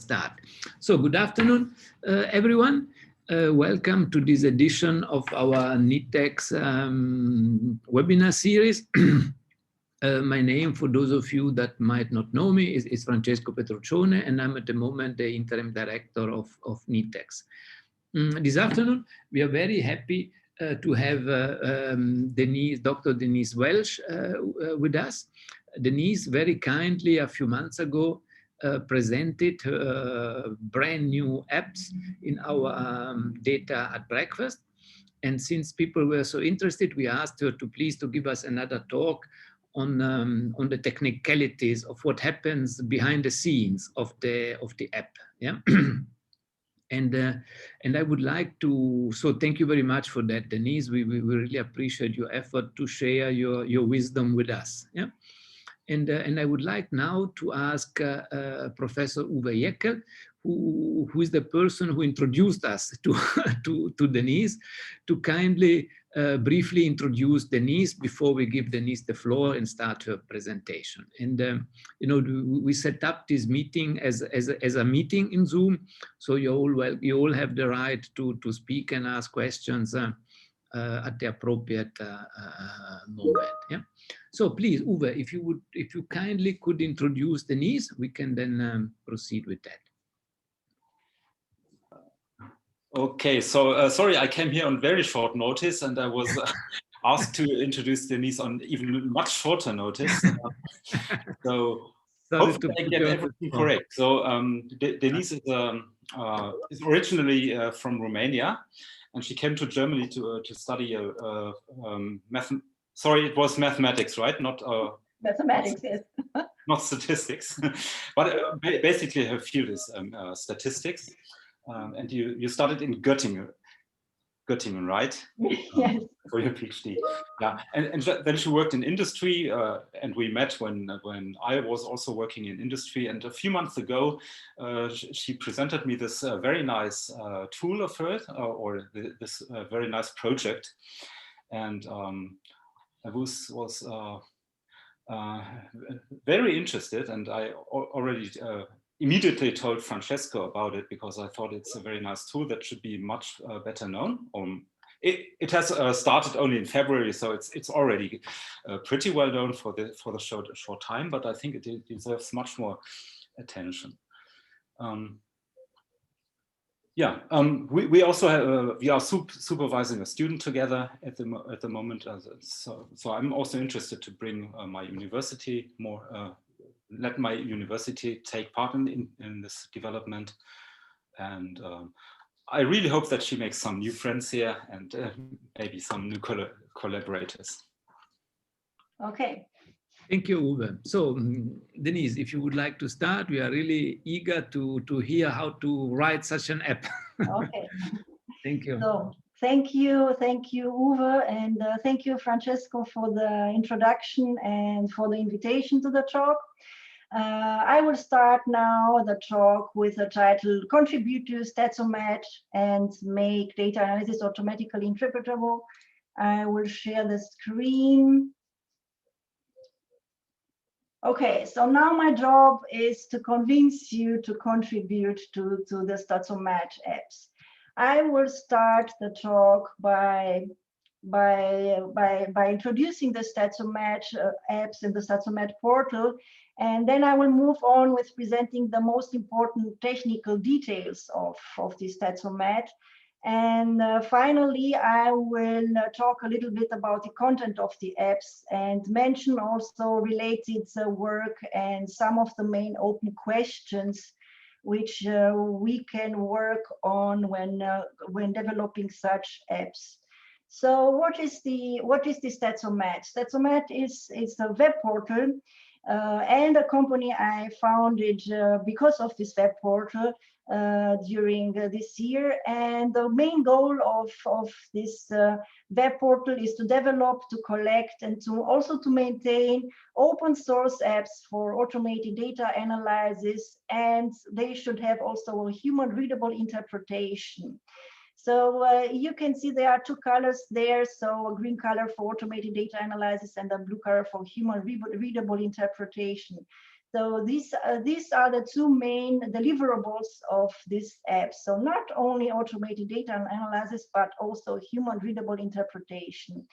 start. So good afternoon, everyone. Welcome to this edition of our NITheCS webinar series. My name, for those of you that might not know me, is Francesco Petroccione, and I'm at the moment the interim director of NITheCS. This afternoon, we are very happy to have Dr. Denise Welsch with us. Denise very kindly a few months ago presented brand new apps in our data at breakfast. And since people were so interested, we asked her to please to give us another talk on the technicalities of what happens behind the scenes of the app. Yeah. And I would like to, so thank you very much for that, Denise. We really appreciate your effort to share your wisdom with us. Yeah. And I would like now to ask Professor Uwe Jäckel, who is the person who introduced us to Denise, to kindly briefly introduce Denise before we give Denise the floor and start her presentation. And you know, we set up this meeting as a meeting in Zoom, so you all have the right to speak and ask questions at the appropriate moment. Yeah. So please, Uwe, if you kindly could introduce Denise, we can then proceed with that. Okay, so sorry, I came here on very short notice, and I was asked to introduce Denise on even much shorter notice. So hopefully I get everything correct. So Denise is originally from Romania, and she came to Germany to study sorry, it was mathematics, right? Not mathematics, yes. Not statistics, but basically her field is statistics. And you started in Göttingen, right? Yes. For your PhD. Yeah, and then she worked in industry, and we met when I was also working in industry. And a few months ago, she presented me this very nice tool of hers, or this very nice project. And I was very interested, and I already immediately told Francesco about it, because I thought it's a very nice tool that should be much better known. It has started only in February, so it's already pretty well known for the short time, but I think it deserves much more attention. Yeah, we also have, we are supervising a student together at the moment, so I'm also interested to bring my university more. Let my university take part in this development, and I really hope that she makes some new friends here and maybe some new collaborators. Okay. Thank you, Uwe. So, Denise, if you would like to start, we are really eager to hear how to write such an app. Okay. Thank you. So, thank you, Uwe, and thank you, Francesco, for the introduction and for the invitation to the talk. I will start now the talk with the title "Contribute to Statsomat and Make Data Analysis Automatically Interpretable." I will share the screen. Okay, so now my job is to convince you to contribute to the Statsomat apps. I will start the talk by introducing the Statsomat apps in the Statsomat portal, and then I will move on with presenting the most important technical details of the Statsomat. And finally, I will talk a little bit about the content of the apps and mention also related work and some of the main open questions which we can work on when developing such apps. So what is the Statsomat? Statsomat is a web portal and a company I founded because of this web portal during this year. And the main goal of this web portal is to develop, to collect, and to also to maintain open source apps for automated data analysis, and they should have also a human readable interpretation. So you can see there are two colors there. So a green color for automated data analysis and a blue color for human readable interpretation. So these are the two main deliverables of this app. So not only automated data analysis, but also human readable interpretation.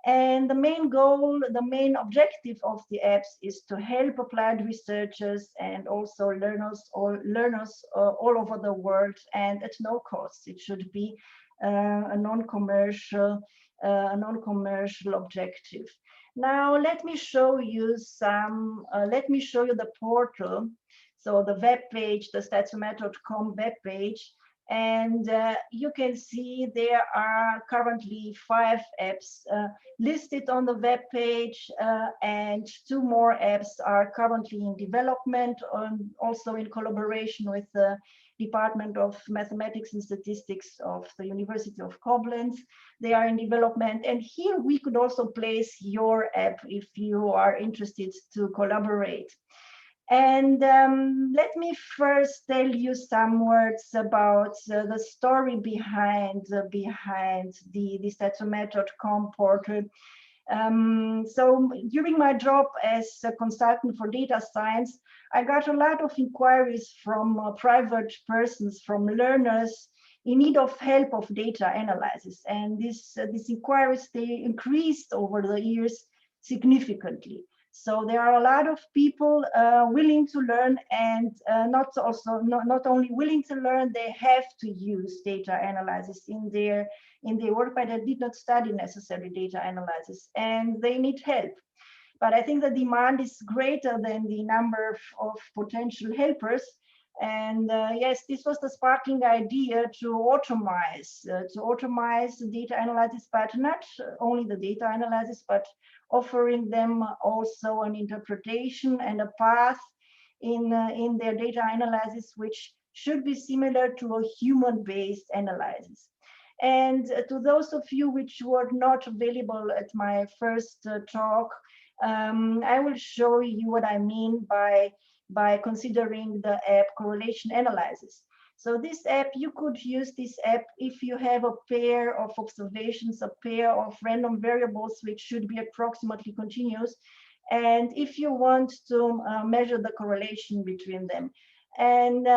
And the main goal, the main objective of the apps is to help applied researchers and also learners all over the world, and at no cost. It should be a non-commercial objective. Now let me show you the portal. So the web page, the statsomat.com web page. And you can see there are currently 5 apps listed on the web page, and 2 more apps are currently in development, also in collaboration with the Department of Mathematics and Statistics of the University of Koblenz. They are in development, and here we could also place your app if you are interested to collaborate. And let me first tell you some words about the story behind the statsomat.com portal. So during my job as a consultant for data science, I got a lot of inquiries from private persons, from learners in need of help of data analysis. And these inquiries, they increased over the years significantly. So there are a lot of people willing to learn, and not only willing to learn, they have to use data analysis in their work, but they did not study necessary data analysis, and they need help. But I think the demand is greater than the number of potential helpers. And yes, this was the sparkling idea to automize the data analysis, but not only the data analysis, but offering them also an interpretation and a path in their data analysis, which should be similar to a human-based analysis. And to those of you which were not available at my first talk, I will show you what I mean by considering the app correlation analysis. So this app, you could use this app if you have a pair of observations, a pair of random variables which should be approximately continuous, and if you want to measure the correlation between them. And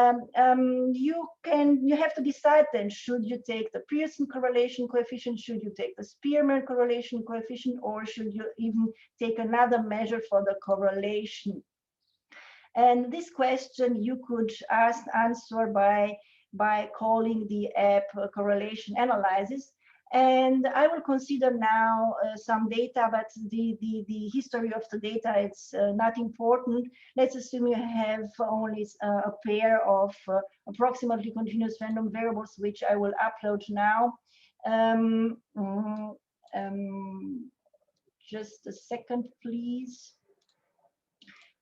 you have to decide then, should you take the Pearson correlation coefficient, should you take the Spearman correlation coefficient, or should you even take another measure for the correlation? And this question you could answer by calling the app correlation analysis. And I will consider now some data, but the history of the data, it's not important. Let's assume you have only a pair of approximately continuous random variables, which I will upload now. Just a second, please.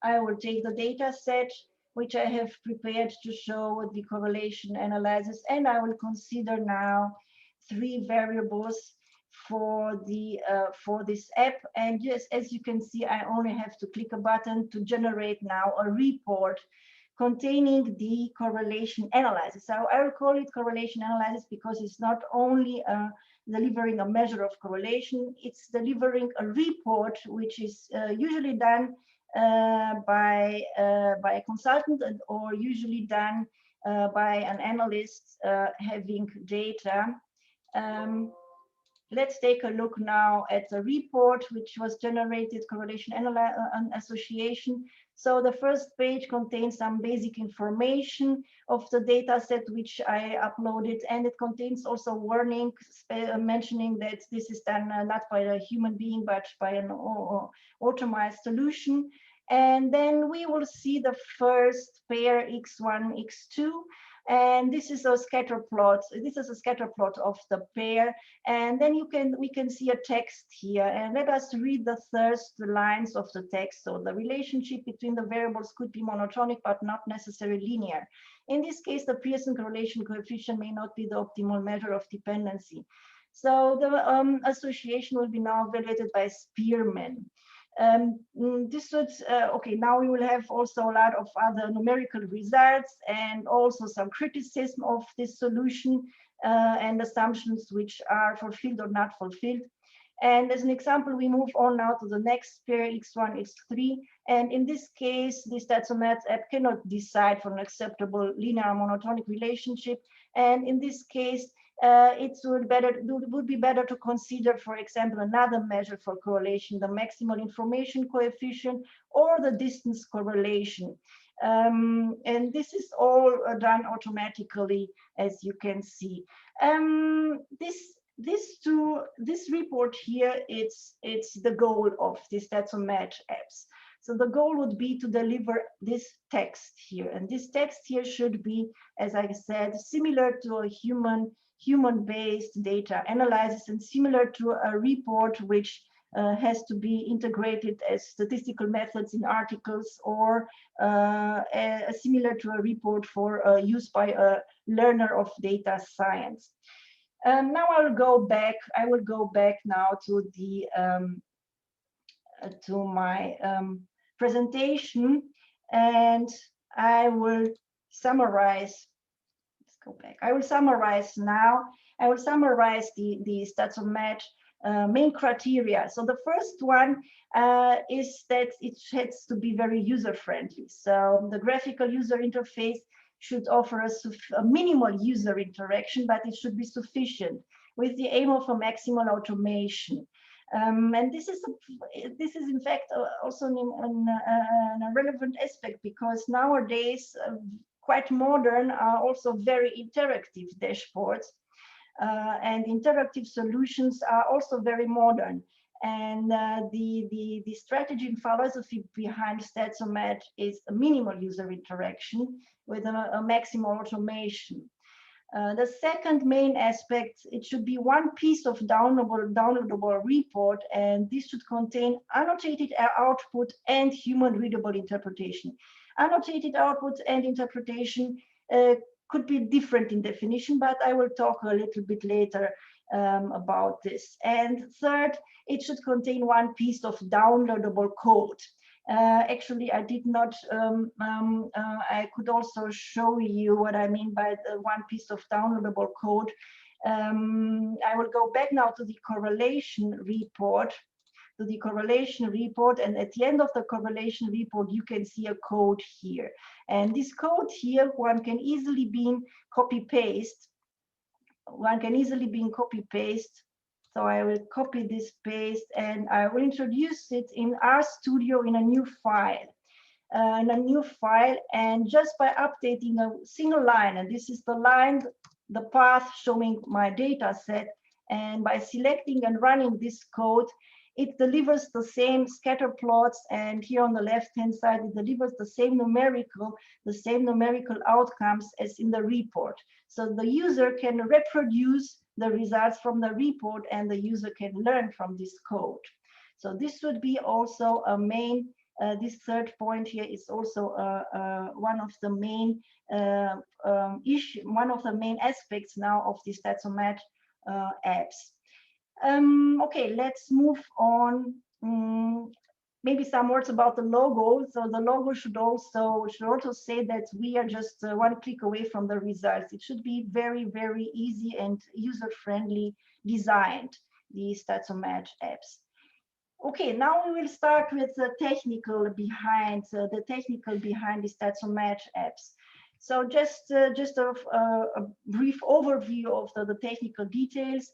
I will take the data set, which I have prepared to show the correlation analysis, and I will consider now 3 variables for this app. And yes, as you can see, I only have to click a button to generate now a report containing the correlation analysis. So I will call it correlation analysis because it's not only delivering a measure of correlation, it's delivering a report, which is usually done by a consultant, or usually done by an analyst having data. Let's take a look now at the report which was generated, correlation association. So the first page contains some basic information of the data set which I uploaded, and it contains also warning mentioning that this is done not by a human being but by an automized solution. And then we will see the first pair x1, x2. And this is a scatter plot. This is a scatter plot of the pair. And then we can see a text here. And let us read the first lines of the text. So the relationship between the variables could be monotonic, but not necessarily linear. In this case, the Pearson correlation coefficient may not be the optimal measure of dependency. So the association will be now evaluated by Spearman. This would, okay, now we will have also a lot of other numerical results and also some criticism of this solution and assumptions which are fulfilled or not fulfilled. And as an example, we move on now to the next pair, x1, x3. And in this case, the Statsomat app cannot decide for an acceptable linear monotonic relationship. And in this case, it would be better to consider, for example, another measure for correlation, the maximal information coefficient or the distance correlation. And this is all done automatically, as you can see. This report here, it's the goal of the Statsomat apps. So the goal would be to deliver this text here, and this text here should be, as I said, similar to a human-based data analysis and similar to a report which has to be integrated as statistical methods in articles, or similar to a report for use by a learner of data science. Now I will go back now to the to my presentation, and I will summarize. Let's go back. I will summarize now. I will summarize the Statsomat main criteria. So the first one is that it has to be very user-friendly. So the graphical user interface should offer a minimal user interaction, but it should be sufficient with the aim of a maximal automation. And this is in fact also a relevant aspect, because nowadays quite modern are also very interactive dashboards, and interactive solutions are also very modern. And the strategy and philosophy behind Statsomat is a minimal user interaction with a maximal automation. The second main aspect, it should be one piece of downloadable report, and this should contain annotated output and human readable interpretation. Annotated output and interpretation could be different in definition, but I will talk a little bit later about this. And third, it should contain one piece of downloadable code. Actually, I did not, I could also show you what I mean by the one piece of downloadable code. I will go back now to the correlation report, and at the end of the correlation report, you can see a code here. And this code here, one can easily be copy-paste. So I will copy this paste, and I will introduce it in RStudio in a new file. And just by updating a single line, and this is the line, the path showing my data set, and by selecting and running this code, it delivers the same scatter plots, and here on the left-hand side, it delivers the same numerical outcomes as in the report. So the user can reproduce the results from the report, and the user can learn from this code. So this would be also a main, this third point here is also one of the main one of the main aspects now of the Statsomat apps. Okay, let's move on. Maybe some words about the logo. So the logo should also say that we are just one click away from the results. It should be very, very easy and user-friendly designed, the Statsomat apps. Okay, now we will start with the technical behind the Statsomat apps. So just a brief overview of the technical details.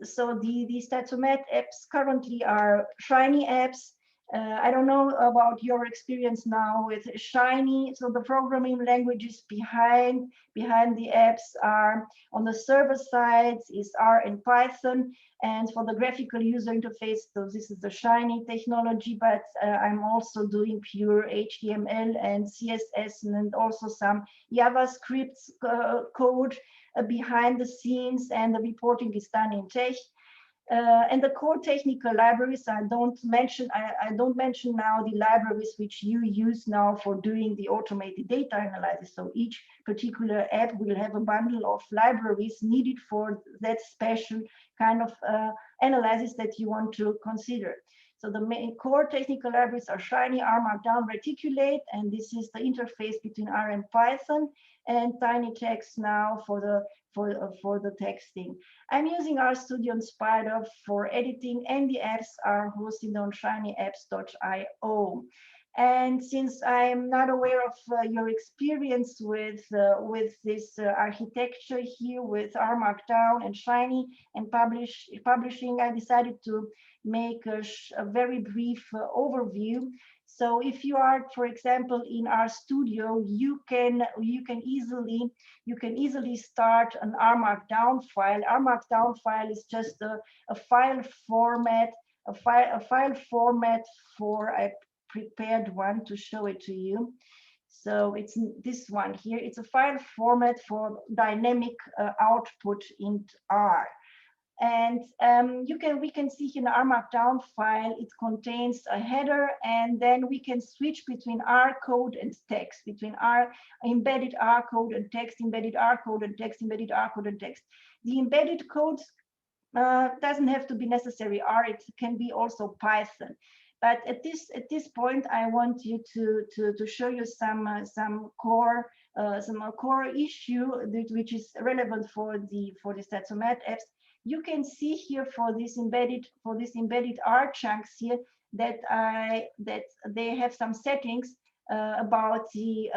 So the Statsomat apps currently are Shiny apps. I don't know about your experience now with Shiny. So the programming languages behind the apps are, on the server side is R and Python, and for the graphical user interface, so this is the Shiny technology, but I'm also doing pure HTML and CSS and also some JavaScript code behind the scenes, and the reporting is done in Tech. And the core technical libraries, I don't mention now the libraries which you use now for doing the automated data analysis. So each particular app will have a bundle of libraries needed for that special kind of analysis that you want to consider. So the main core technical libraries are Shiny, R Markdown, Reticulate, and this is the interface between R and Python, and TinyText now for the texting. I'm using RStudio and Spider for editing, and the apps are hosted on shinyapps.io. And since I'm not aware of your experience with this architecture here with R Markdown and Shiny and publishing, I decided to make a very brief overview. So if you are, for example, in RStudio, you can easily start an R Markdown file. R Markdown file is just a file format, a file format for a prepared one to show it to you. So it's this one here. It's a file format for dynamic output in R. And we can see here in the R Markdown file, it contains a header, and then we can switch between R code and text, between embedded R code and text, embedded R code and text, embedded R code and text. The embedded code doesn't have to be necessary R, it can be also Python. But at this point, I want you to show you some core issue which is relevant for the Statsomat apps. You can see here for this embedded R chunks here that they have some settings about the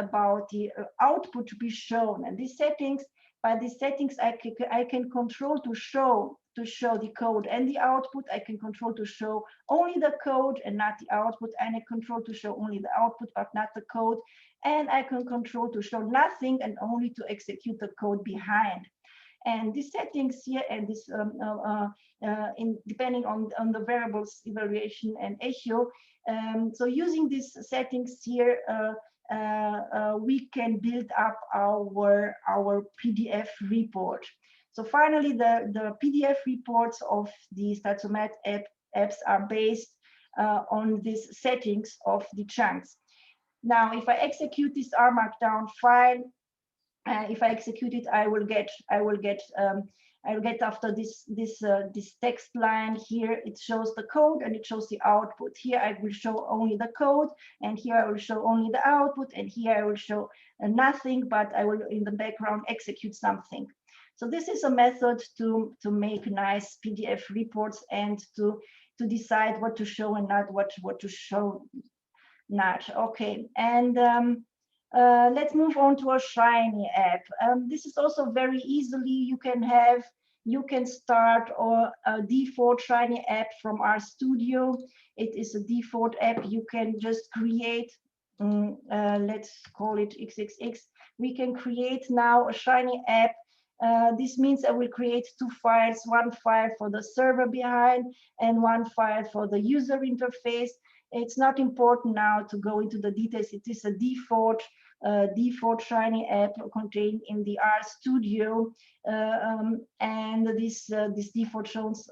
output to be shown, and these settings, by these settings I can control to show the code and the output. I can control to show only the code and not the output, and I control to show only the output but not the code, and I can control to show nothing and only to execute the code behind. And these settings here, and this depending on the variables evaluation and echo. So using these settings here, we can build up our PDF report. So finally, the PDF reports of the Statsomat apps are based on these settings of the chunks. Now, if I execute this R Markdown file, if I execute it, I will get after this text line here, it shows the code and it shows the output. Here I will show only the code, and here I will show only the output, and here I will show nothing, but I will in the background execute something. So this is a method to make nice PDF reports and to decide what to show and not what to show not. Okay, and let's move on to a Shiny app. This is also very easily, you can start a default Shiny app from RStudio. It is a default app. You can just create, let's call it XXX. We can create now a Shiny app. This means I will create two files, one file for the server behind and one file for the user interface. It's not important now to go into the details. It is a default Shiny app contained in the RStudio, and this default shows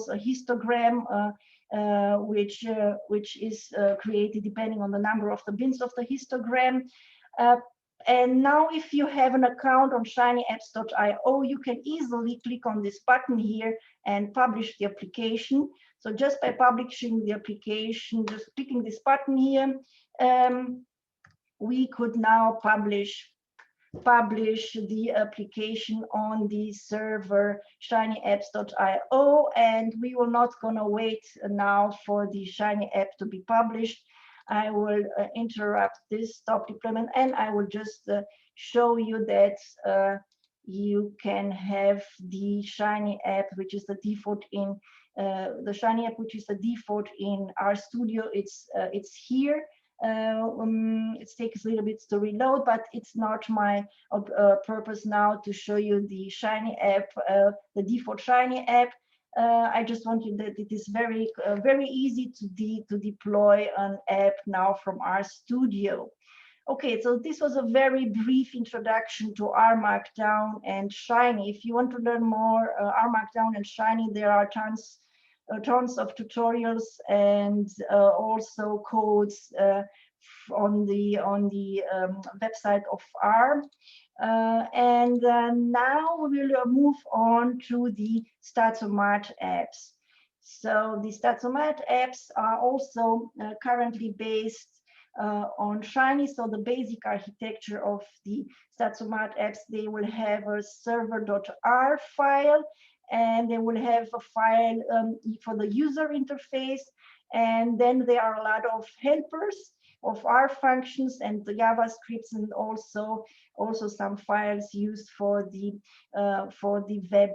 a histogram which is created depending on the number of the bins of the histogram. And now if you have an account on shinyapps.io, you can easily click on this button here and publish the application. So just by publishing the application, just clicking this button here, we could now publish the application on the server shinyapps.io, and we will not gonna wait now for the Shiny app to be published. I will interrupt this stop deployment, and I will just show you that you can have the Shiny app, which is the default in the Shiny app, which is the default in RStudio. It's here. It takes a little bit to reload, but it's not my purpose now to show you the Shiny app, the default Shiny app. I just want you that it is very easy to deploy an app now from RStudio. Okay, so this was a very brief introduction to R Markdown and Shiny. If you want to learn more R Markdown and Shiny, there are tons of tutorials and also codes on the website of R. Now we will move on to the Statsomat apps. So the Statsomat apps are also currently based on Shiny. So the basic architecture of the Statsomat apps, they will have a server.r file, and they will have a file for the user interface. And then there are a lot of helpers of R functions and the JavaScripts, and also some files used for the web.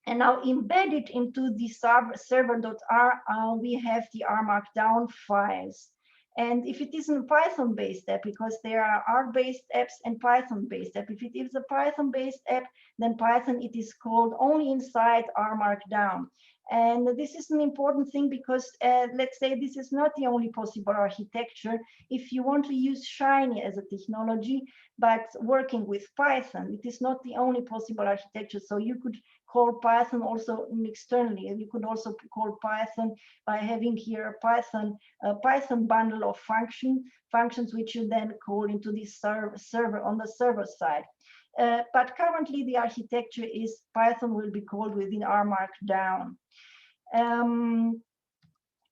And now embedded into the server.r, we have the R Markdown files. And if it is a Python-based app, because there are R-based apps and Python-based app, if it is a Python-based app, then Python, it is called only inside R Markdown. And this is an important thing because let's say this is not the only possible architecture. If you want to use Shiny as a technology, but working with Python, it is not the only possible architecture. So you could call Python also externally. You could also call Python by having here a Python bundle of functions which you then call into the server on the server side. But currently the architecture is Python will be called within R Markdown.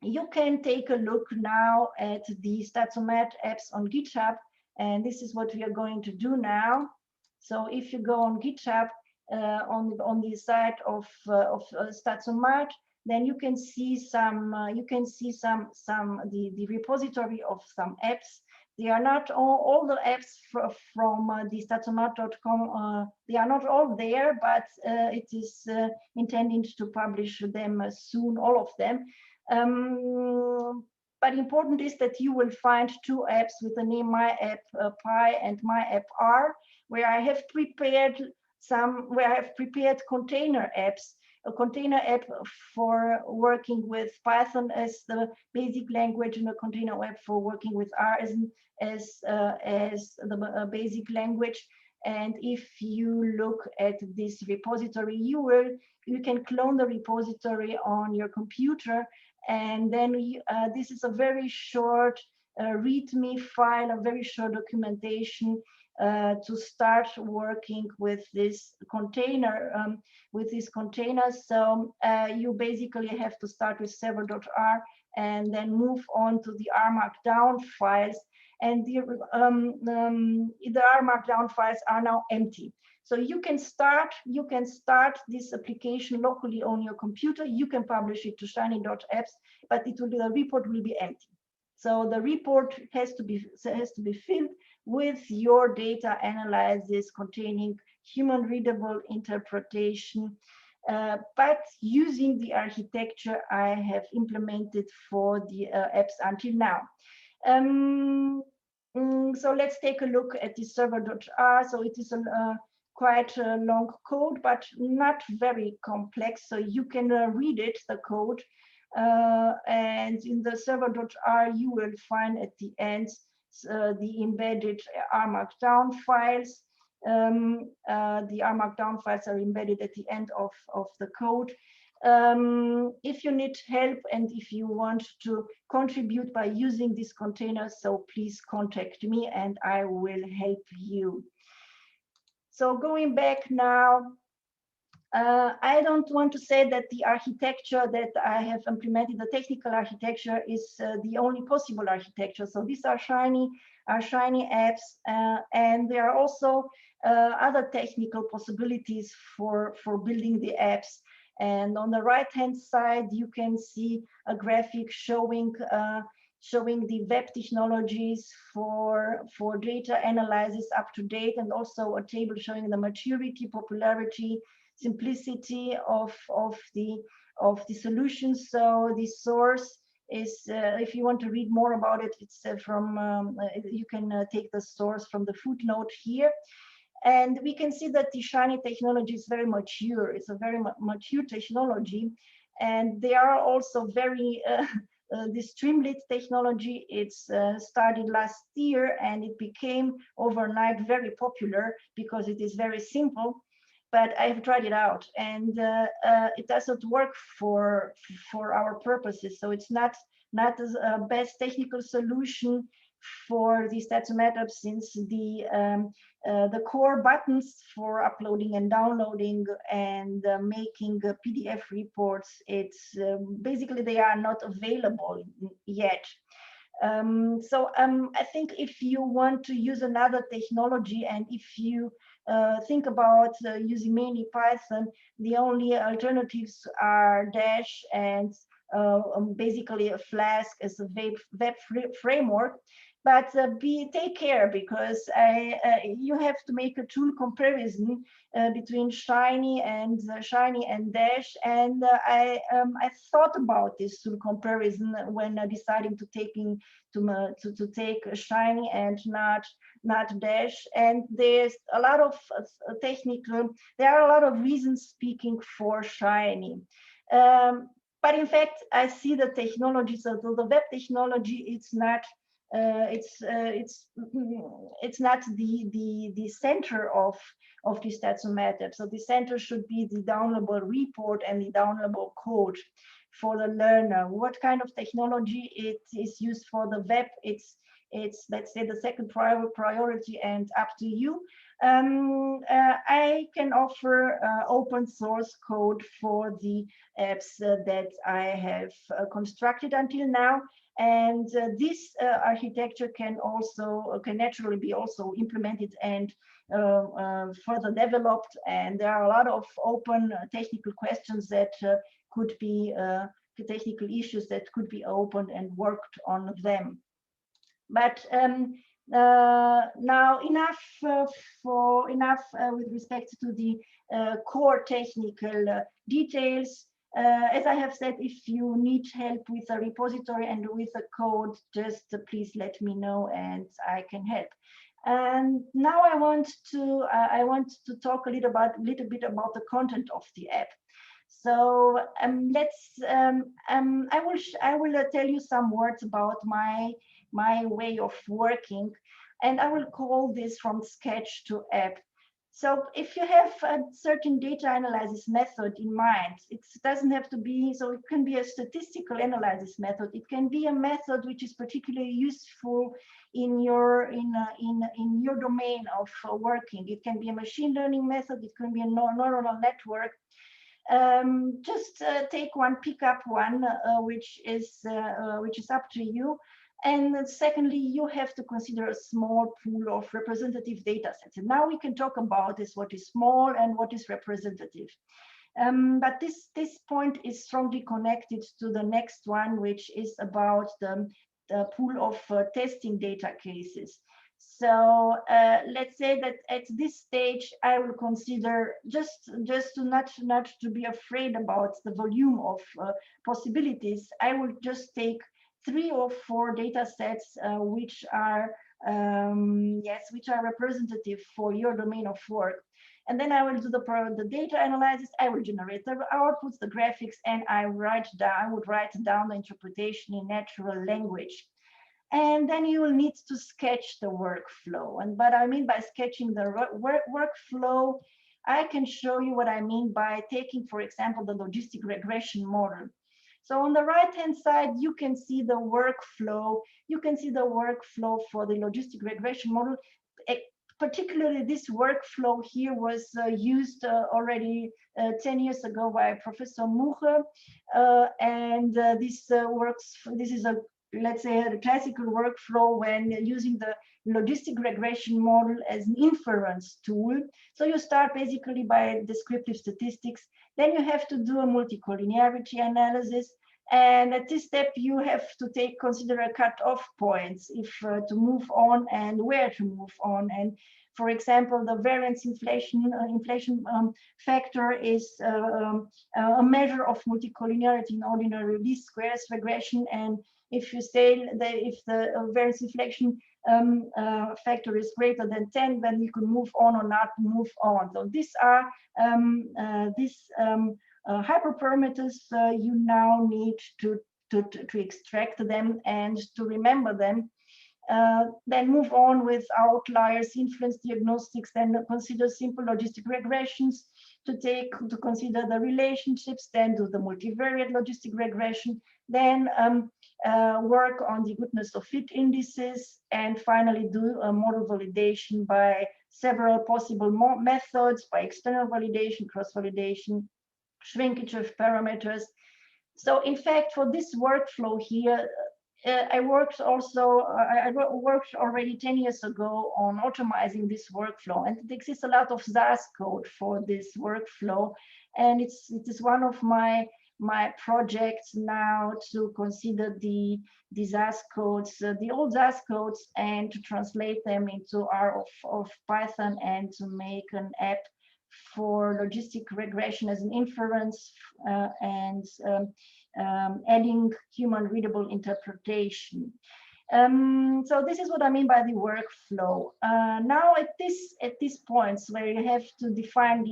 You can take a look now at the Statsomat apps on GitHub, and this is what we are going to do now. So if you go on GitHub on the site of Statsomat, then you can see the repository of some apps. They are not all the apps from the statsomat.com. They are not all there, but it is intended to publish them soon, all of them. But important is that you will find two apps with the name MyApp and MyApp where I have prepared container apps. A container app for working with Python as the basic language, and a container app for working with R as the basic language. And if you look at this repository, you can clone the repository on your computer, and then this is a very short README file, a very short documentation to start working with this container, So you basically have to start with server.r and then move on to the R Markdown files. And the R Markdown files are now empty. So you can start this application locally on your computer. You can publish it to shiny.apps, but the report will be empty. So the report has to be filled with your data analysis containing human readable interpretation, but using the architecture I have implemented for the apps until now. So let's take a look at the server.r. So it is quite a long code, but not very complex. So you can read it, the code. And in the server.r, you will find at the end the embedded R Markdown files. The R Markdown files are embedded at the end of the code. If you need help and if you want to contribute by using this container, so please contact me and I will help you. So going back now, I don't want to say that the architecture that I have implemented, the technical architecture, is the only possible architecture. So these are Shiny apps, and there are also other technical possibilities for building the apps. And on the right-hand side, you can see a graphic showing the web technologies for data analysis up to date, and also a table showing the maturity, popularity, simplicity of the solutions. So the source is, if you want to read more about it, it's you can take the source from the footnote here. And we can see that the Shiny technology is very mature. It's a very mature technology. And they are also very, the Streamlit technology, it's started last year and it became overnight very popular because it is very simple. But I have tried it out and it doesn't work for our purposes. So it's not the best technical solution for the Statsomat Apps, since the core buttons for uploading and downloading and making PDF reports, it's basically they are not available yet. I think if you want to use another technology, and if you think about using mainly Python, the only alternatives are Dash and basically a Flask as a web framework. But take care, because you have to make a tool comparison between Shiny and Dash, and I thought about this tool comparison when deciding to take Shiny and not Dash. And there's a lot of there are a lot of reasons speaking for Shiny. But in fact, I see the technology, so the web technology, it's not the center of the Statsomat app. So the center should be the downloadable report and the downloadable code for the learner. What kind of technology it is used for the web, it's let's say the second priority and up to you. I can offer open source code for the apps that I have constructed until now. And this architecture can naturally be also implemented and further developed. And there are a lot of open technical questions that could be technical issues that could be opened and worked on them. But now enough with respect to the core technical details. As I have said, if you need help with a repository and with a code, just please let me know and I can help. And now I want to talk a little bit about the content of the app. So I will tell you some words about my way of working, and I will call this from sketch to app. So if you have a certain data analysis method in mind, it doesn't have to be, so it can be a statistical analysis method. It can be a method which is particularly useful in your domain of working. It can be a machine learning method. It can be a neuronal network. Just pick up one, which is up to you. And secondly, you have to consider a small pool of representative data sets. And now we can talk about what is small and what is representative. But this point is strongly connected to the next one, which is about the pool of testing data cases. So let's say that at this stage, I will consider just to not to be afraid about the volume of possibilities. I will just take 3 or 4 data sets which are representative for your domain of work. And then I will do the data analysis. I will generate the outputs, the graphics, and I would write down the interpretation in natural language. And then you will need to sketch the workflow. And what I mean by sketching the workflow, I can show you what I mean by taking, for example, the logistic regression model. So on the right-hand side, you can see the workflow. You can see the workflow for the logistic regression model. Particularly, this workflow here was used already 10 years ago by Professor Muche, and this is a, let's say, a classical workflow when using the logistic regression model as an inference tool. So you start basically by descriptive statistics. Then you have to do a multicollinearity analysis. And at this step, you have to consider a cutoff points if to move on and where to move on. And for example, the variance inflation factor is a measure of multicollinearity in ordinary least squares regression. And if you say that if the variance inflation factor is greater than 10, then you can move on or not move on. So these are hyperparameters. You now need to extract them and to remember them. Then move on with outliers, influence diagnostics, then consider simple logistic regressions to consider the relationships, then do the multivariate logistic regression. Then work on the goodness of fit indices, and finally do a model validation by several possible methods, by external validation, cross-validation, shrinkage of parameters. So in fact, for this workflow here, I worked already 10 years ago on optimizing this workflow, and it exists a lot of SAS code for this workflow, and it is one of my projects now to consider the SAS codes, the old SAS codes, and to translate them into R of Python, and to make an app for logistic regression as an inference, and adding human readable interpretation. So this is what I mean by the workflow. Now at these points where you have to define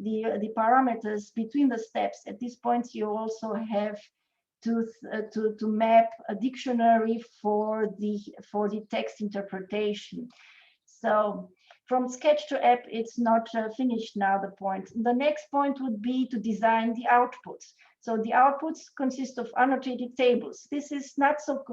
the parameters between the steps, at these points you also have to map a dictionary for the text interpretation. So from sketch to app, it's not finished now, the point. The next point would be to design the outputs. So the outputs consist of annotated tables. This is not so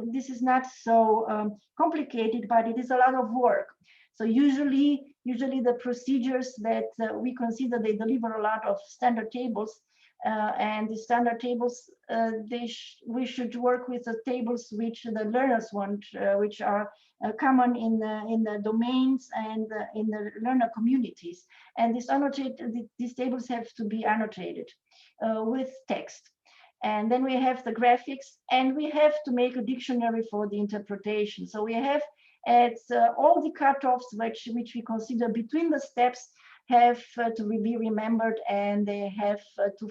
complicated, but it is a lot of work. So usually the procedures that we consider, they deliver a lot of standard tables, and the standard tables, we should work with the tables which the learners want, which are common in the domains and in the learner communities. And these tables have to be annotated with text. And then we have the graphics, and we have to make a dictionary for the interpretation. So we have all the cutoffs which we consider between the steps have to be remembered, and they have to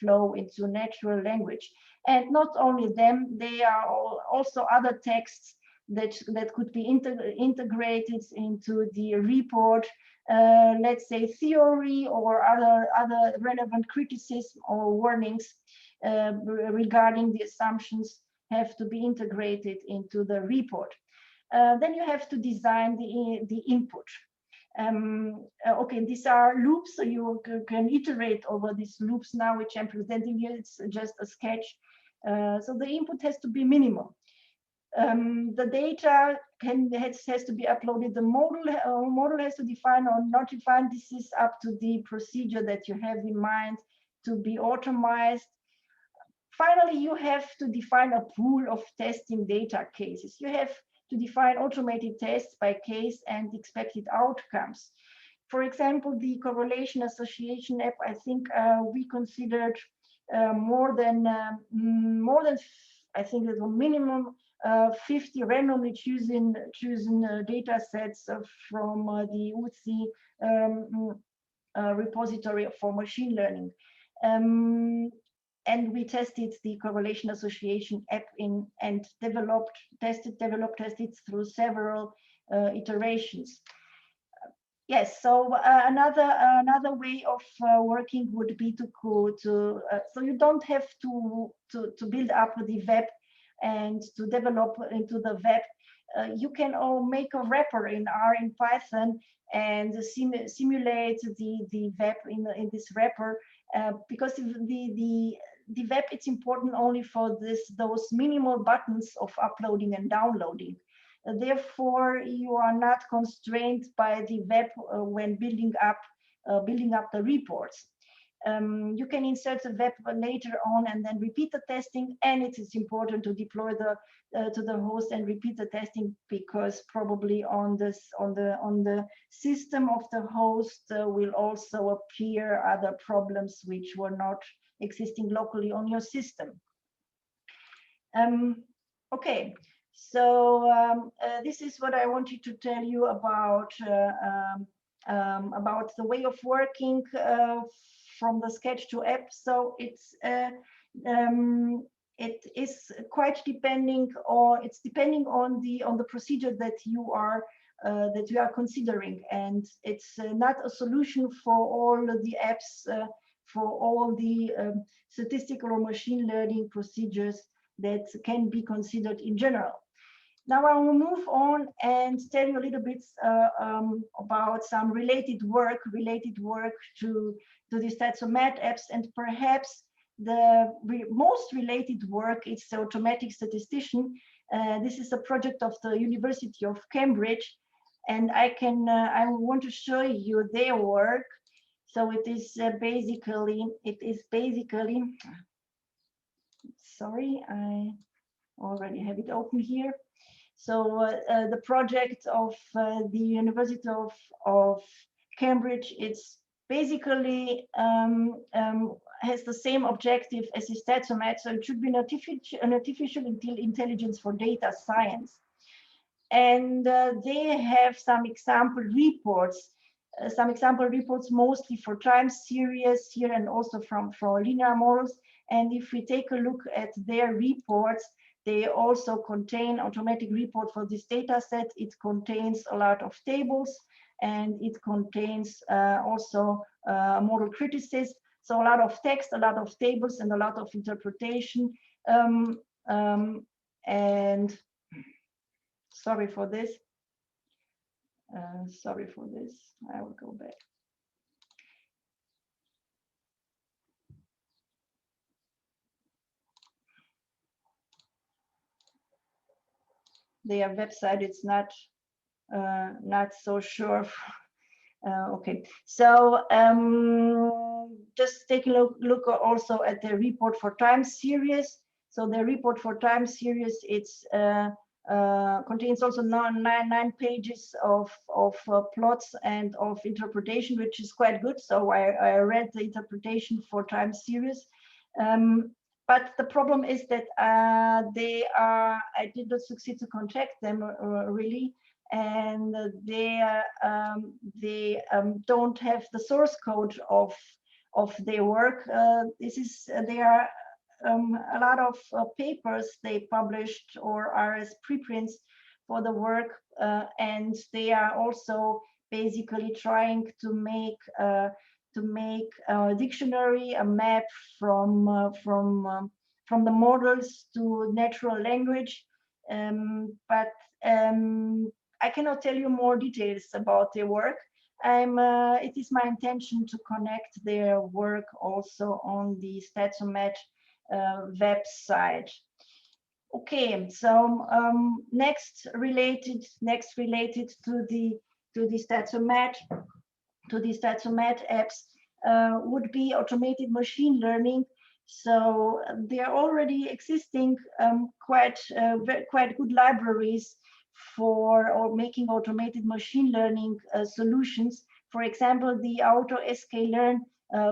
flow into natural language. And not only them, they are also other texts that could be integrated into the report, let's say theory or other relevant criticism or warnings regarding the assumptions have to be integrated into the report. Then you have to design the input. Okay, these are loops, so you can iterate over these loops now, which I'm presenting here. It's just a sketch. So the input has to be minimal. The data has to be uploaded. The model has to define or not define. This is up to the procedure that you have in mind to be automized. Finally, you have to define a pool of testing data cases. You have to define automated tests by case and expected outcomes. For example, the correlation association app, I think we considered more than I think it was minimum 50 randomly chosen data sets from the UC repository for machine learning. And we tested the correlation association app and tested through several iterations. Yes, so another way of working would be so you don't have to build up the web and to develop into the web. You can make a wrapper in R and Python and simulate the web in this wrapper, because the web, it's important only for those minimal buttons of uploading and downloading. Therefore, you are not constrained by the web when building up the reports. You can insert the web later on and then repeat the testing, and it is important to deploy to the host and repeat the testing, because probably on the system of the host will also appear other problems which were not existing locally on your system. Okay, so this is what I wanted to tell you about the way of working from the sketch to app. So it is quite depending, or it's depending on the procedure that you are considering, and it's not a solution for all the apps, for all the statistical or machine learning procedures that can be considered in general. Now I will move on and tell you a little bit about some related work to the Statsomat apps, and perhaps most related work is the automatic statistician. This is a project of the University of Cambridge, and I want to show you their work. So it is basically, sorry, I already have it open here. So the project of the University of Cambridge, it's basically has the same objective as the Statsomat, so it should be an artificial intelligence for data science. And they have some example reports, mostly for time series here and also for linear models. And if we take a look at their reports, they also contain automatic report for this data set. It contains a lot of tables, and it contains also model criticism. So a lot of text, a lot of tables, and a lot of interpretation. And sorry for this. I will go back. Their website, it's not so sure. Okay, so just take a look also at the report for time series. So the report for time series, it's contains also nine pages of plots and of interpretation, which is quite good. So I read the interpretation for time series. But the problem is that I did not succeed to contact them really, and they don't have the source code of their work. There are a lot of papers they published or are as preprints for the work, and they are also basically trying to make a dictionary, a map from the models to natural language, but I cannot tell you more details about their work. It is my intention to connect their work also on the Statsomat website. Okay, so next related to the Statsomat apps would be automated machine learning. So there are already existing quite good libraries for making automated machine learning solutions. For example, the AutoSKlearn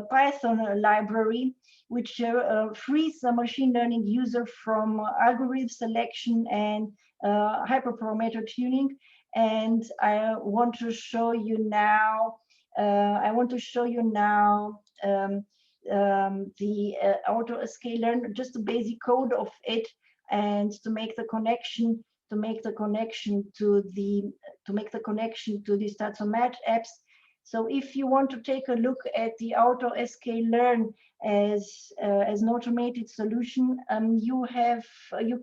Python library, which frees the machine learning user from algorithm selection and hyperparameter tuning. And I want to show you now. The AutoSKlearn, just the basic code of it, and to make the connection to the Statsomat apps. So if you want to take a look at the AutoSKlearn as an automated solution, you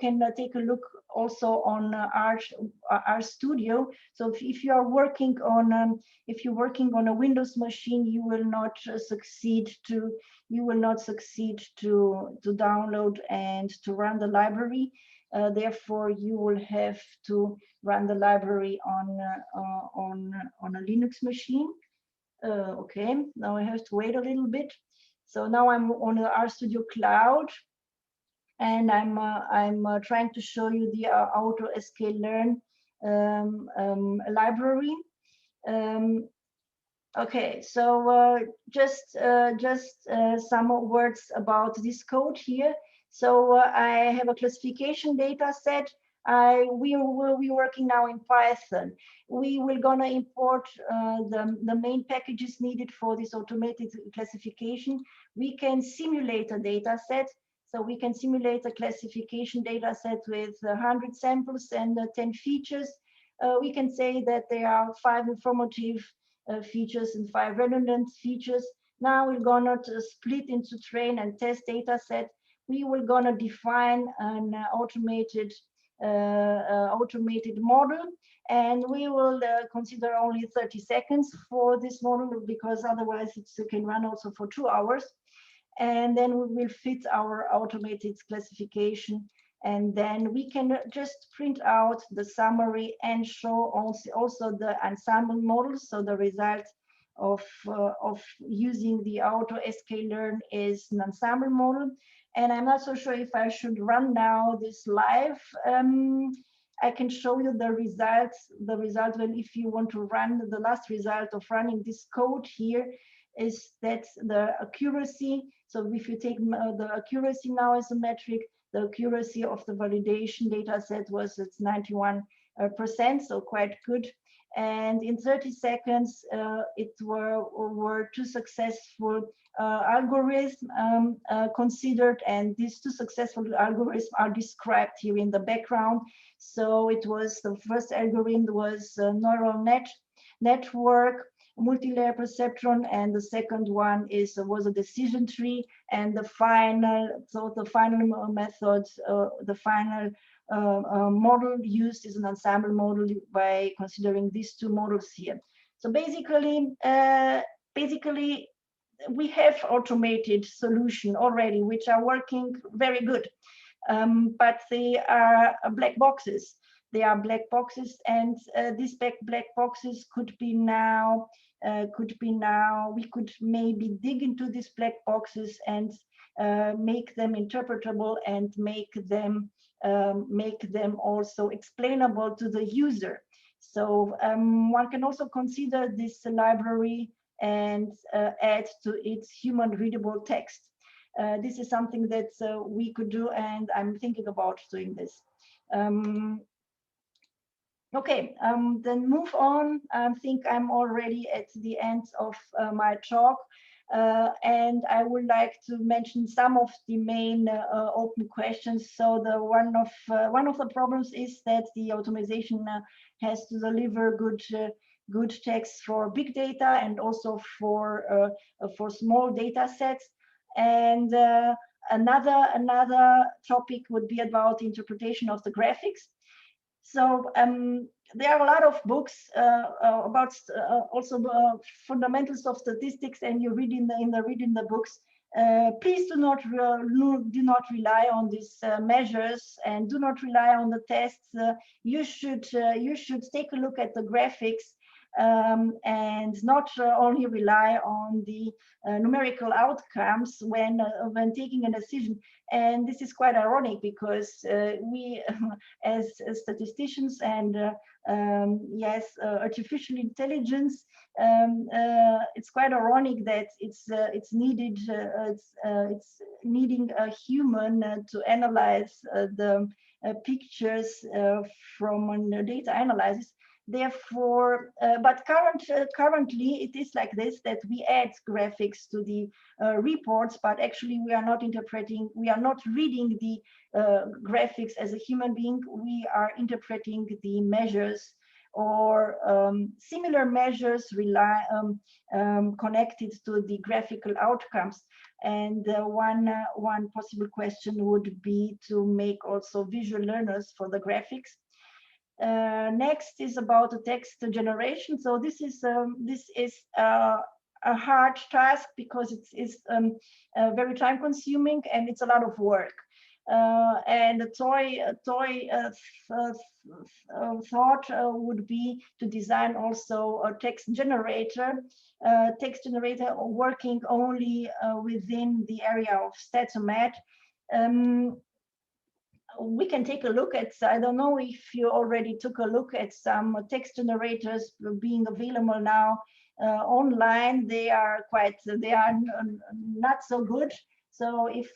can take a look also on RStudio. So if you are working on a Windows machine, you will not succeed to download and to run the library. Therefore, you will have to run the library on a Linux machine. Okay, now I have to wait a little bit. So now I'm on the RStudio Cloud, and I'm trying to show you the AutoSKlearn library. Okay, so just some words about this code here. So I have a classification data set. We will be working now in Python. We will gonna import the main packages needed for this automated classification. We can simulate a data set. So we can simulate a classification data set with 100 samples and 10 features. We can say that there are 5 informative features and 5 redundant features. Now we're gonna split into train and test data set. We will gonna define an automated model, and we will consider only 30 seconds for this model, because otherwise it can run also for 2 hours. and then we will fit our automated classification, and then we can just print out the summary and show also the ensemble models. So the result of using the auto sklearn is an ensemble model. And I'm not so sure if I should run now this live. I can show you the results. The result, when if you want to run, the last result of running this code here is that the accuracy. So if you take the accuracy now as a metric, the accuracy of the validation data set was at 91%, so quite good. And in 30 seconds, it were two successful algorithms considered, and these two successful algorithms are described here in the background. So it was, the first algorithm was a neural network, multi-layer perceptron, and the second one was a decision tree. And the final method, the final model used is an ensemble model by considering these two models here. So basically, we have automated solution already, which are working very good, but they are black boxes. They are black boxes, and these black boxes could be now, we could maybe dig into these black boxes and make them interpretable and make them also explainable to the user. So one can also consider this library and add to its human readable text. This is something that we could do, and I'm thinking about doing this. Okay, then move on. I think I'm already at the end of my talk, and I would like to mention some of the main open questions. So the one of the problems is that the automation has to deliver good text for big data and also for small data sets. And another topic would be about interpretation of the graphics. So there are a lot of books about also fundamentals of statistics, and you read in the books. Please do not rely on these measures, and do not rely on the tests. You should take a look at the graphics, and not only rely on the numerical outcomes when taking a decision. And this is quite ironic, because we as statisticians and yes, artificial intelligence, it's quite ironic that it's needing a human to analyze the pictures from data analysis. Therefore, but currently it is like this, that we add graphics to the reports, but actually we are not reading the graphics as a human being. We are interpreting the measures or similar measures connected to the graphical outcomes. And one possible question would be to make also visual learners for the graphics. Next is about the text generation. So this is a hard task, because it's very time consuming and it's a lot of work. And a toy thought would be to design also a text generator working only within the area of Statsomat. We can take a look at, I don't know if you already took a look at some text generators being available now online. They are not so good. So if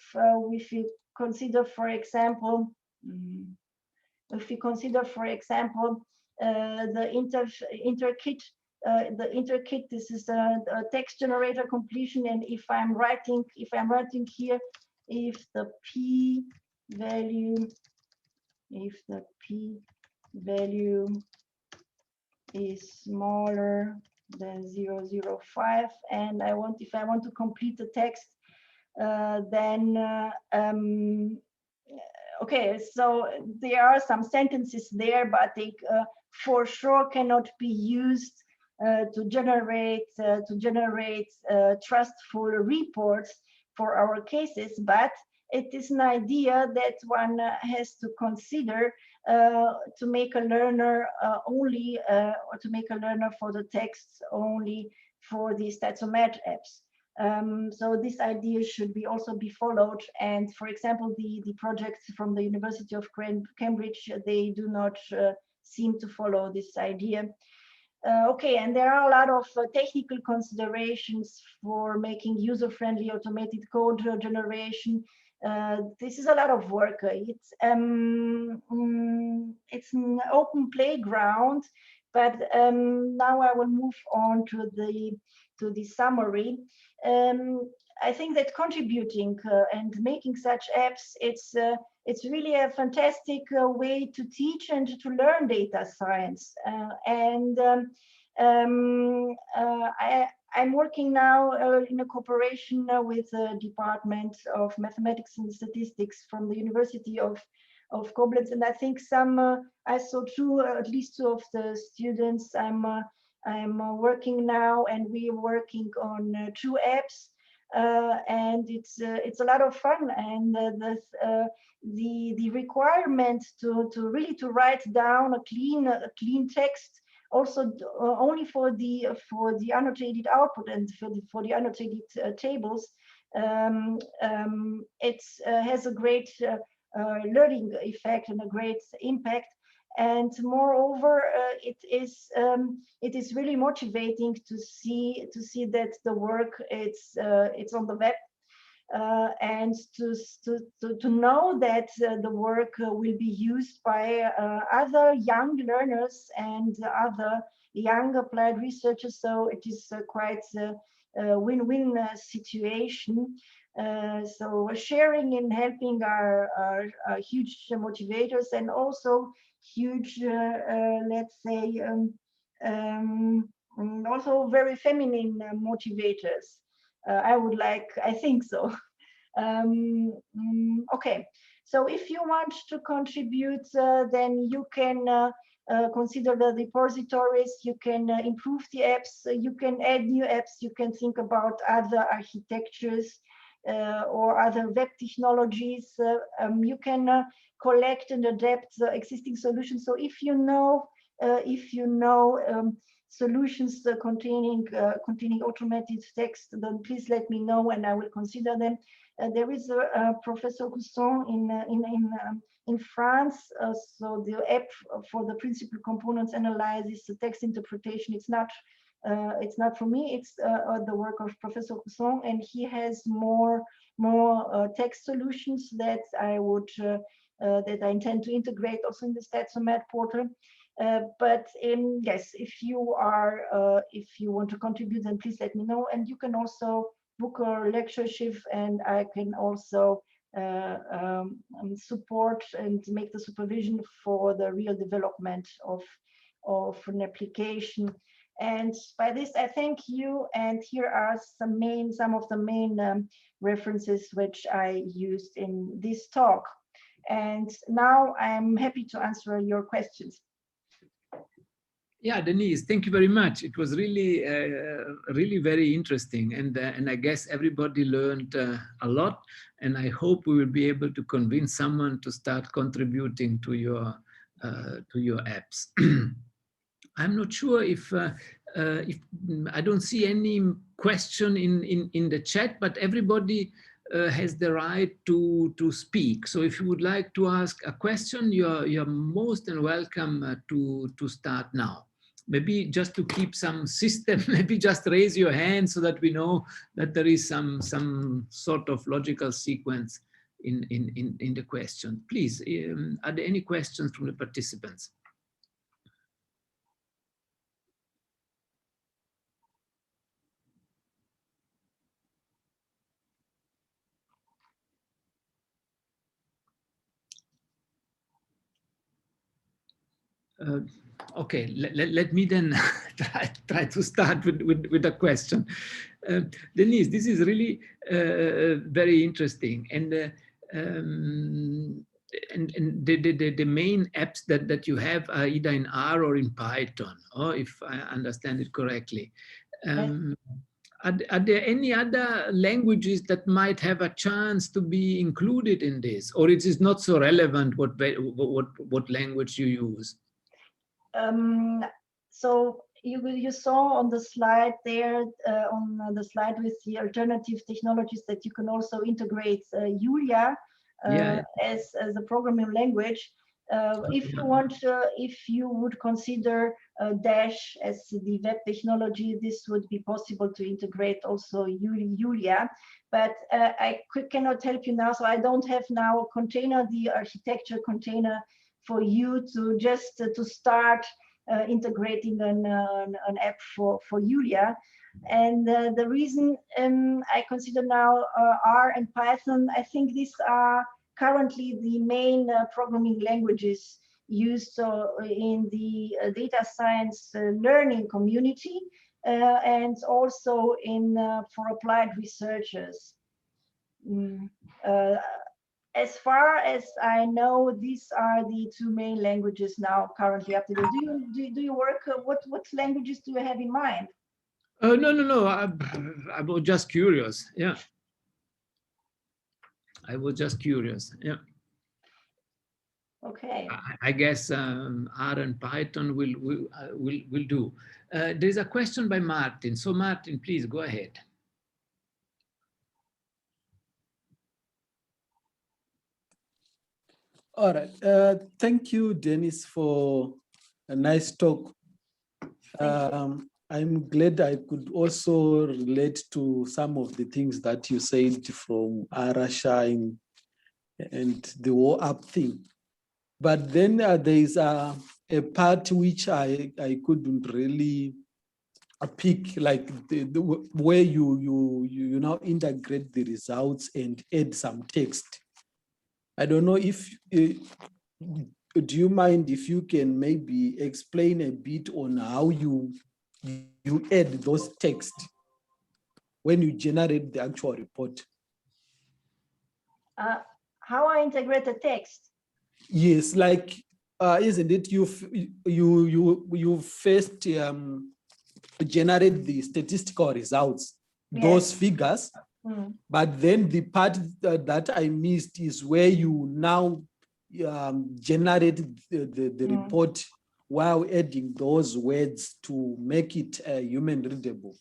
you consider, for example, the interkit, this is a text generator completion, and if I'm writing here, if the p value is smaller than 0.05, and if I want to complete the text, then okay, so there are some sentences there, but they for sure cannot be used to generate trustful reports, for our cases, but it is an idea that one has to consider to make a learner only, or to make a learner for the texts only for the Statsomat apps. So this idea should also be followed. And for example, the projects from the University of Cambridge, they do not seem to follow this idea. Okay, and there are a lot of technical considerations for making user-friendly automated code generation. This is a lot of work. It's an open playground, but now I will move on to the summary. I think that contributing and making such apps, it's really a fantastic way to teach and to learn data science. I'm working now in a cooperation with the Department of Mathematics and Statistics from the University of Koblenz, and I think I saw at least two of the students I'm working now, and we're working on 2 apps, and it's a lot of fun. And the requirement to really write down a clean text, also only for the annotated output and for the annotated tables, it has a great learning effect and a great impact. And moreover, it is really motivating to see that the work it's on the web, and to know that the work will be used by other young learners and other young applied researchers. So it is quite a win-win situation. So sharing and helping are huge motivators, and also huge, let's say, also very feminine motivators. I think so. Okay, so if you want to contribute, then you can consider the repositories, you can improve the apps, you can add new apps, you can think about other architectures or other web technologies. You can collect and adapt the existing solutions. So if you know solutions containing automated text, then please let me know and I will consider them. There is a Professor Rousson in France. So the app for the principal components analysis, the text interpretation, it's not for me, it's the work of Professor Rousson, and he has more text solutions that I intend to integrate also in the Statsomat portal. But yes, if you want to contribute, then please let me know, and you can also book a lectureship, and I can also support and make the supervision for the real development of an application. And by this, I thank you. And here are some of the main references which I used in this talk. And now I'm happy to answer your questions. Yeah, Denise, thank you very much. It was really, really very interesting, and I guess everybody learned a lot. And I hope we will be able to convince someone to start contributing to your apps. I'm not sure if I don't see any question in the chat, but everybody has the right to speak. So if you would like to ask a question, you're most and welcome to start now. Maybe just to keep some system, maybe just raise your hand so that we know that there is some sort of logical sequence in the question. Please, are there any questions from the participants? Okay, let me then try to start with a question. Denise, this is really very interesting, and the main apps that you have are either in R or in Python, or if I understand it correctly. Are there any other languages that might have a chance to be included in this, or it is not so relevant what language you use? So you saw on the slide there, on the slide with the alternative technologies, that you can also integrate Julia as a programming language. If you want, if you would consider Dash as the web technology, this would be possible to integrate also Julia. But I cannot help you now, so I don't have now a container, the architecture container, for you to just to start integrating an app for Julia. And the reason I consider now R and Python, I think these are currently the main programming languages used in the data science learning community, and also in for applied researchers. As far as I know, these are the two main languages now currently up to date. Do you work? What languages do you have in mind? No. I was just curious. Yeah. I was just curious. Yeah. Okay. I guess R and Python will do. There's a question by Martin. So Martin, please go ahead. All right. Thank you, Denise, for a nice talk. I'm glad I could also relate to some of the things that you said from Arashine and the war up thing. But then there is a part which I couldn't really pick, like where you now integrate the results and add some text. I don't know if, do you mind if you can maybe explain a bit on how you add those texts when you generate the actual report? How I integrate the text? Yes, like, isn't it you first generate the statistical results, yes, those figures, but then the part that I missed is where you now generate the report while adding those words to make it human readable.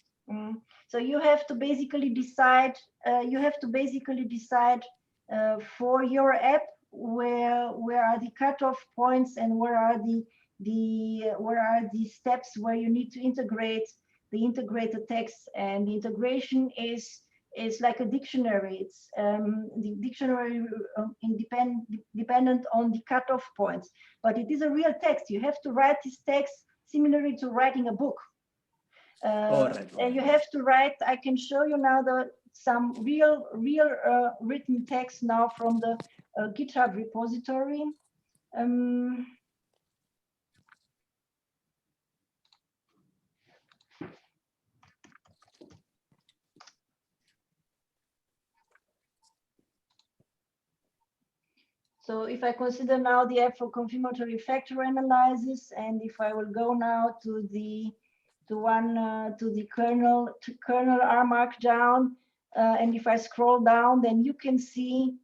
So you have to basically decide. For your app where are the cutoff points and where are the steps where you need to integrate the text. And the integration is like a dictionary. It's the dictionary dependent on the cutoff points, but it is a real text. You have to write this text similarly to writing a book. And you have to write. I can show you now some real written text now from the GitHub repository. So if I consider now the app for confirmatory factor analysis, and if I will go now to the kernel R Markdown, and if I scroll down, then you can see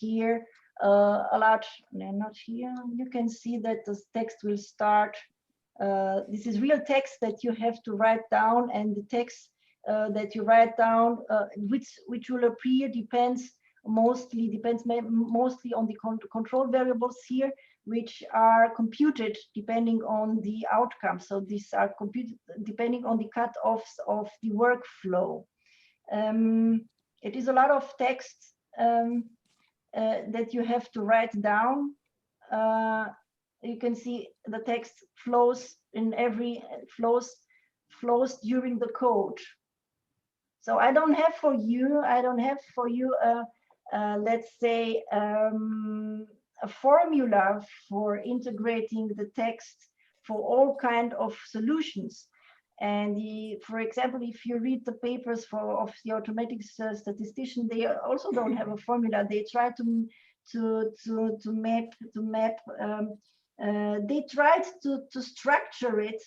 here a lot. Not here. You can see that the text will start. This is real text that you have to write down, and the text that you write down, which will appear, depends mostly on the control variables here, which are computed depending on the outcome. So these are computed depending on the cutoffs of the workflow. It is a lot of text that you have to write down. You can see the text flows during the code. So I don't have for you let's say a formula for integrating the text for all kind of solutions. And for example, if you read the papers of the automatic statistician, they also don't have a formula. They try to map. They tried to structure it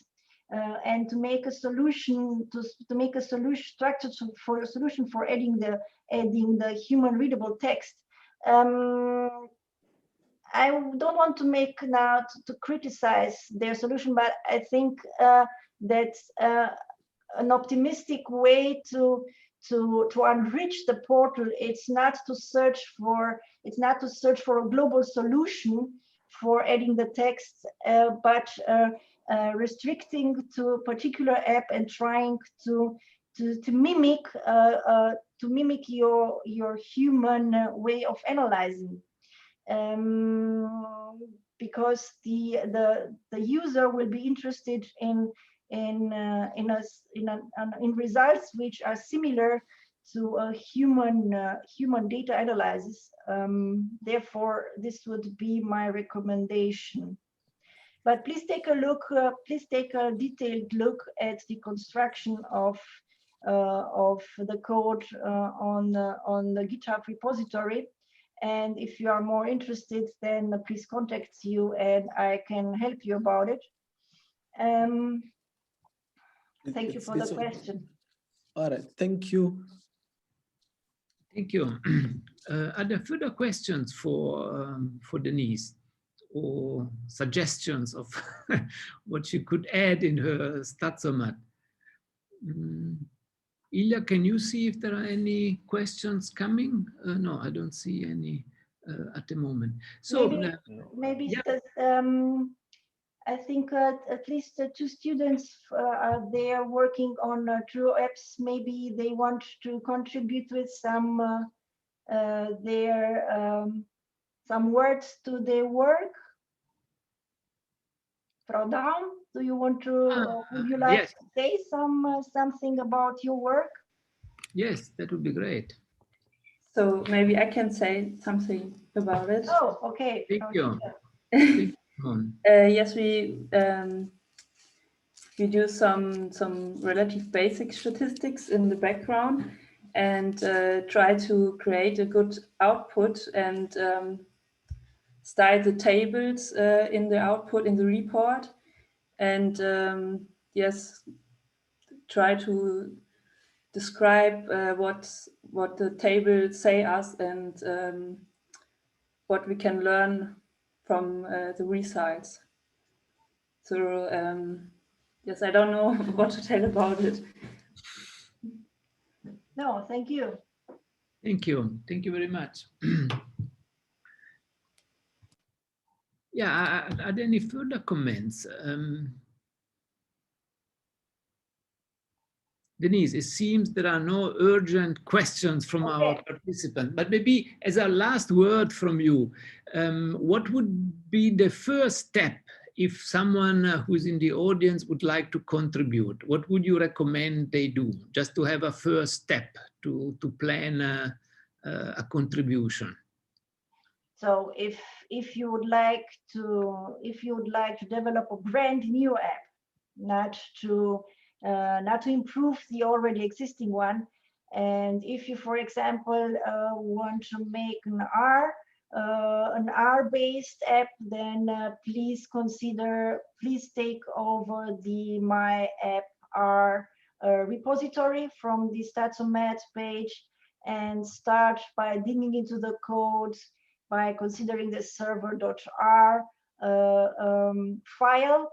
and to make a solution to make a solution structure for a solution for adding the human readable text. I don't want to make now to criticize their solution, but I think that's an optimistic way to enrich the portal. It's not to search for a global solution for adding the text, but restricting to a particular app and trying to mimic your human way of analyzing. Because the user will be interested in results which are similar to a human data analysis. Therefore, this would be my recommendation. But please take a look. Please take a detailed look at the construction of the code on the GitHub repository. And if you are more interested, then please contact you and I can help you about it. Thank you for the question. All right, thank you. Thank you. Are there further questions for Denise or suggestions of what she could add in her Statsomat? Ilya, can you see if there are any questions coming? No, I don't see any at the moment. So maybe yeah. I think at least 2 students they are working on True Apps. Maybe they want to contribute with some words to their work. Frau Daum, do you want to? Would you like yes. to say something about your work? Yes, that would be great. So maybe I can say something about it. Oh, okay. Thank you. Yes, we do some relative basic statistics in the background and try to create a good output and style the tables in the output in the report, and yes, try to describe what the tables say us and what we can learn from the results. So yes, I don't know what to tell about it. No, thank you. Thank you. Thank you very much. Yeah, are there any further comments? Denise, it seems there are no urgent questions from our participants, but maybe as a last word from you, what would be the first step if someone who's in the audience would like to contribute? What would you recommend they do just to have a first step to plan a contribution? So if you would like to develop a brand new app, not to improve the already existing one, and if you, for example, want to make an R-based app, then please take over the My App R repository from the Statsomat page and start by digging into the code by considering the server.r file.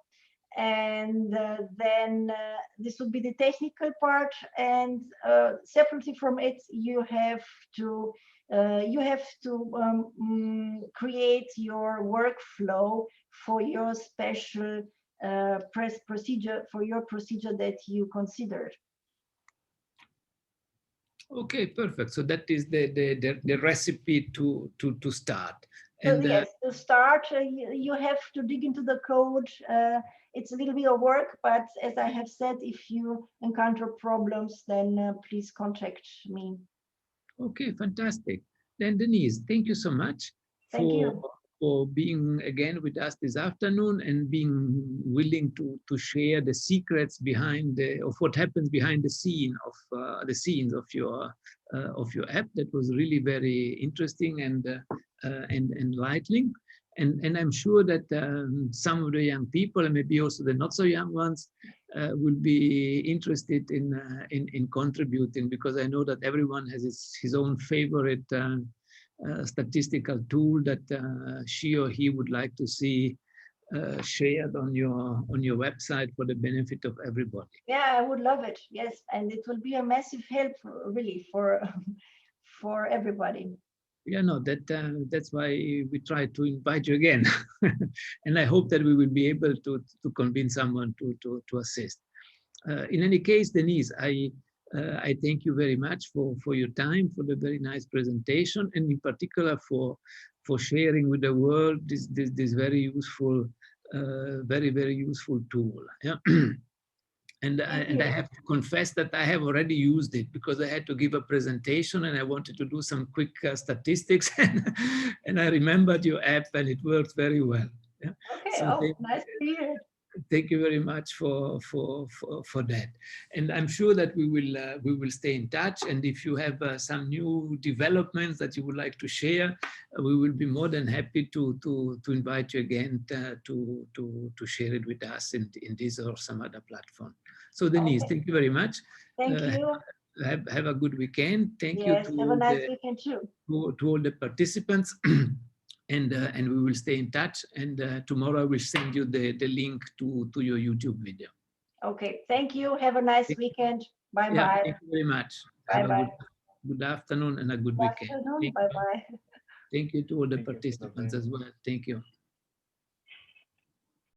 And then this would be the technical part, and separately from it, you have to create your workflow for your special procedure that you considered. Okay, perfect. So that is the recipe to start. And yes, to start, you have to dig into the code. It's a little bit of work, but as I have said, if you encounter problems, then please contact me. Okay, fantastic. Then Denise, thank you so much for being again with us this afternoon and being willing to share the secrets behind of what happens behind the scenes of your app. That was really very interesting and enlightening. And I'm sure that some of the young people, and maybe also the not so young ones, will be interested in contributing, because I know that everyone has his own favorite statistical tool that she or he would like to see shared on your website for the benefit of everybody. Yeah, I would love it. Yes, and it will be a massive help, really, for everybody. Yeah, no, that's why we try to invite you again, and I hope that we will be able to convince someone to assist. In any case, Denise, I thank you very much for your time, for the very nice presentation, and in particular for sharing with the world this very useful, very useful tool. Yeah. And I have to confess that I have already used it, because I had to give a presentation and I wanted to do some quick statistics, and I remembered your app and it worked very well. Yeah. Okay, So nice to hear. Thank you very much for that, and I'm sure that we will stay in touch. And if you have some new developments that you would like to share, we will be more than happy to invite you again to share it with us in this or some other platform. So Denise, thank you very much. Thank you. Have a good weekend. Thank you to have a nice weekend too. To all the participants. And we will stay in touch. And tomorrow I will send you the link to your YouTube video. Okay, thank you. Have a nice weekend. Bye-bye. Yeah, thank you very much. Bye-bye. Have a good afternoon and a good weekend. Bye-bye. Thank you to all the participants as well. Thank you.